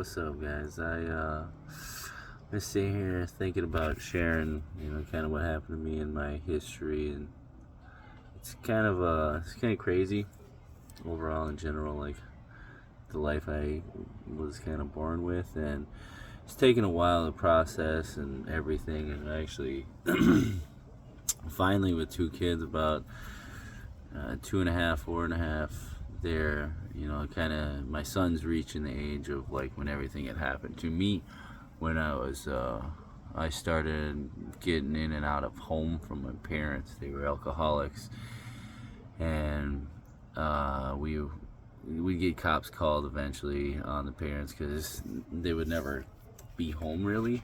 what's up, guys? I'm sitting here thinking about sharing, kind of what happened to me in my history, and it's kind of crazy overall in general, like the life I was kind of born with, and it's taken a while to process and everything, and actually, finally, with two kids, about 2.5, 4.5. There, kind of my son's reaching the age of like when everything had happened to me when I started getting in and out of home from my parents. They were alcoholics, and we get cops called eventually on the parents because they would never be home really,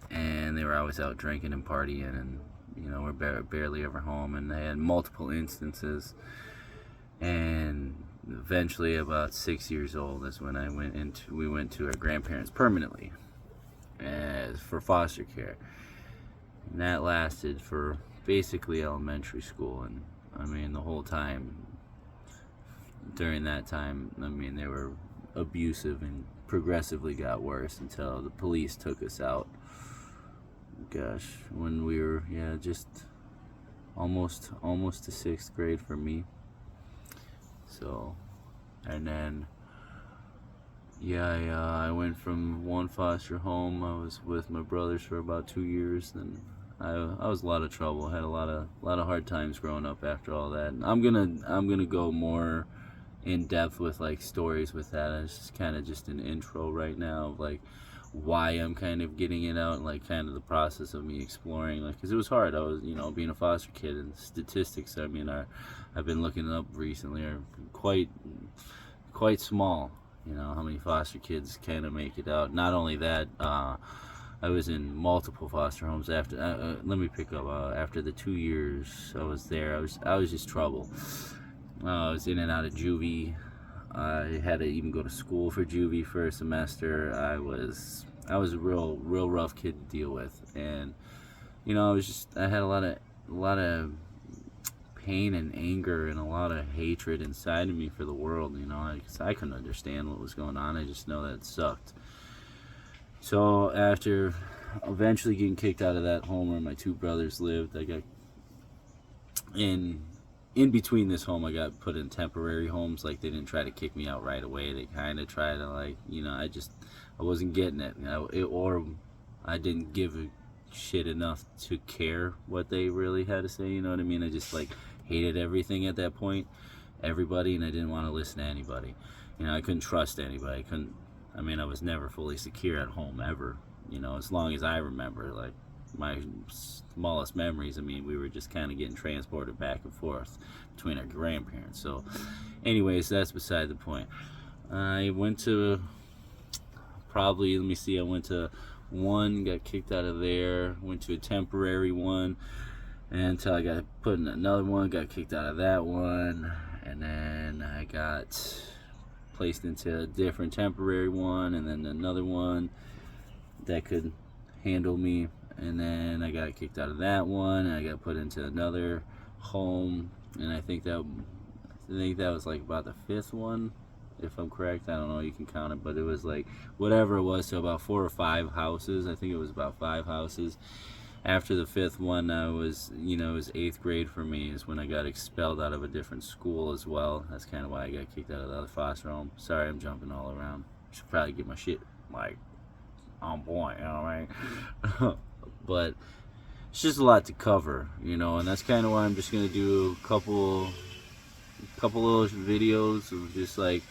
and they were always out drinking and partying, and we're barely ever home, and they had multiple instances. And eventually, about 6 years old, is when we went to our grandparents permanently for foster care, and that lasted for basically elementary school. And I mean, the whole time during that time, I mean, they were abusive and progressively got worse until the police took us out. Gosh, when we were just almost to sixth grade for me. So, and then I went from one foster home. I was with my brothers for about 2 years. Then I was a lot of trouble. Had a lot of hard times growing up after all that. And I'm gonna go more in depth with like stories with that. It's just kind of just an intro right now of like why I'm kind of getting it out, and like kind of the process of me exploring, like, because it was hard. I was being a foster kid, and statistics, I mean, I've been looking up recently, are quite small, how many foster kids kind of make it out. Not only that, I was in multiple foster homes after let me pick up after the 2 years I was there. I was just trouble. I was in and out of juvie. I had to even go to school for juvie for a semester. I was a real rough kid to deal with, and I had a lot of pain and anger and a lot of hatred inside of me for the world. I couldn't understand what was going on. I just know that it sucked. So after eventually getting kicked out of that home where my two brothers lived, I got in between this home, I got put in temporary homes. Like, they didn't try to kick me out right away. They kind of tried to, like, I wasn't getting it. Or I didn't give a shit enough to care what they really had to say, you know what I mean? I just, like, hated everything at that point, everybody, and I didn't want to listen to anybody. I couldn't trust anybody. I was never fully secure at home, ever, as long as I remember. Like, my smallest memories, we were just kind of getting transported back and forth between our grandparents. So anyways, that's beside the point. I went to I went to one, got kicked out of there, went to a temporary one until I got put in another one, got kicked out of that one, and then I got placed into a different temporary one, and then another one that could handle me. And then I got kicked out of that one, and I got put into another home, and I think that was like about the fifth one, if I'm correct. I don't know, you can count it, but it was like whatever it was, so about 4 or 5 houses. I think it was about 5 houses. After the fifth one, it was 8th grade for me, is when I got expelled out of a different school as well. That's kind of why I got kicked out of the other foster home. Sorry, I'm jumping all around. Should probably get my shit like on point, right? But it's just a lot to cover, and that's kind of why I'm just gonna do a couple little videos of just like,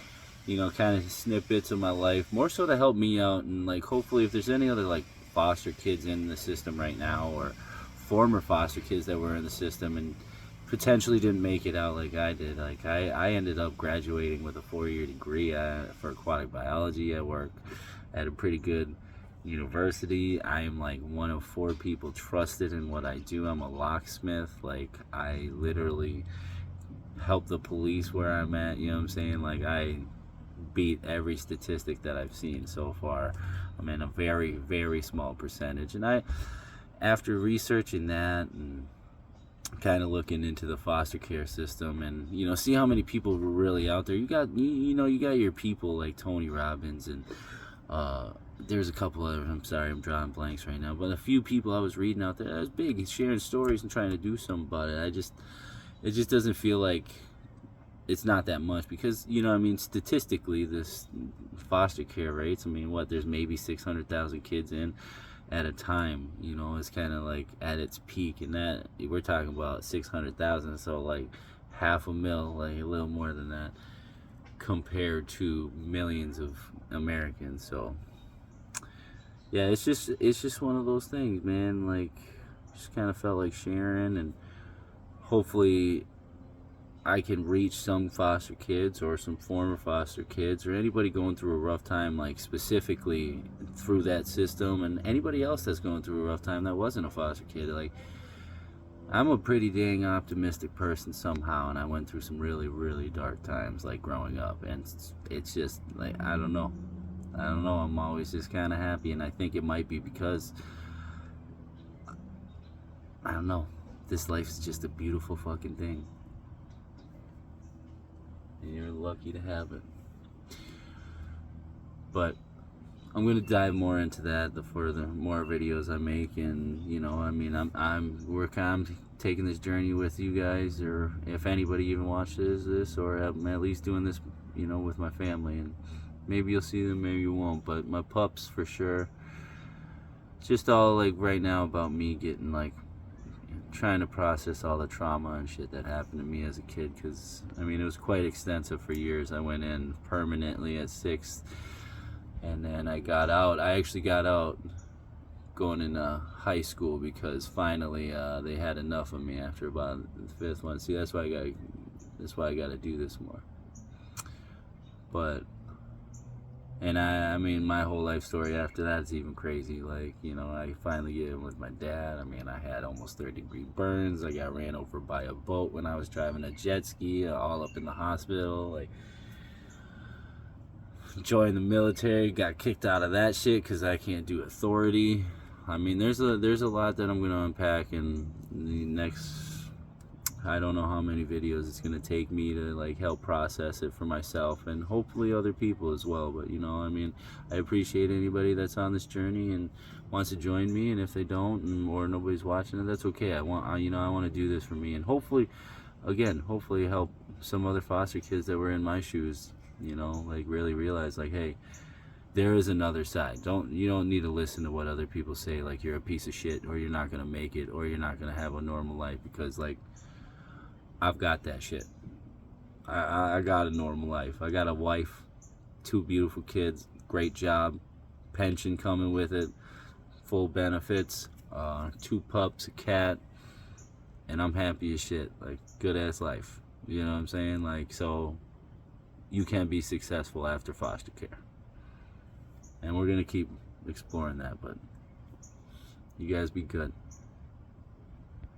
kind of snippets of my life, more so to help me out, and like hopefully if there's any other like foster kids in the system right now, or former foster kids that were in the system and potentially didn't make it out like I did. Like I ended up graduating with a 4-year degree for aquatic biology. I work at a pretty good university. I am like one of 4 people trusted in what I do. I'm a locksmith. Like, I literally help the police where I'm at, you know what I'm saying? Like, I beat every statistic that I've seen so far. I'm in a very, very small percentage. And after researching that and kind of looking into the foster care system, and see how many people were really out there. You got your people like Tony Robbins and There's a couple of, I'm sorry, I'm drawing blanks right now, but a few people I was reading out there that was big, sharing stories and trying to do something about it. It just doesn't feel like it's not that much, because, you know, I mean, statistically, this foster care rates, I mean, what, there's maybe 600,000 kids in at a time, you know. It's kind of like at its peak, and that we're talking about 600,000, so like 500,000, like a little more than that, compared to millions of Americans. So yeah, it's just one of those things, man. Like, just kind of felt like sharing, and hopefully I can reach some foster kids or some former foster kids or anybody going through a rough time, like specifically through that system, and anybody else that's going through a rough time that wasn't a foster kid. Like, I'm a pretty dang optimistic person somehow, and I went through some really, really dark times, like growing up, and it's just like, I don't know. I'm always just kind of happy, and I think it might be because, I don't know, this life is just a beautiful fucking thing, and you're lucky to have it. But I'm gonna dive more into that the further more videos I make, and, you know, I mean, I'm taking this journey with you guys, or if anybody even watches this, or I'm at least doing this, you know, with my family, and maybe you'll see them, maybe you won't, but my pups for sure. It's just all like right now about me getting, like, trying to process all the trauma and shit that happened to me as a kid, because I mean, it was quite extensive for years. I went in permanently at 6, and then I actually got out going into high school, because finally they had enough of me after about the 5th one. See, that's why I got to do this more. But, and I mean, my whole life story after that is even crazy. Like, you know, I finally get in with my dad. I mean, I had almost 3rd-degree burns. I got ran over by a boat when I was driving a jet ski, all up in the hospital. Like, joined the military, got kicked out of that shit because I can't do authority. I mean, there's a lot that I'm gonna unpack in the next, I don't know how many videos it's gonna take me to, like, help process it for myself, and hopefully other people as well. But, you know, I mean, I appreciate anybody that's on this journey and wants to join me, and if they don't, or nobody's watching it, that's okay. I want to do this for me, and hopefully help some other foster kids that were in my shoes, you know, like, really realize, like, hey, there is another side. You don't need to listen to what other people say, like, you're a piece of shit, or you're not gonna make it, or you're not gonna have a normal life, because, like, I've got that shit. I got a normal life. I got a wife, 2 beautiful kids, great job, pension coming with it, full benefits, 2 pups, a cat, and I'm happy as shit. Like, good ass life. You know what I'm saying? Like, so you can be successful after foster care, and we're gonna keep exploring that. But you guys be good.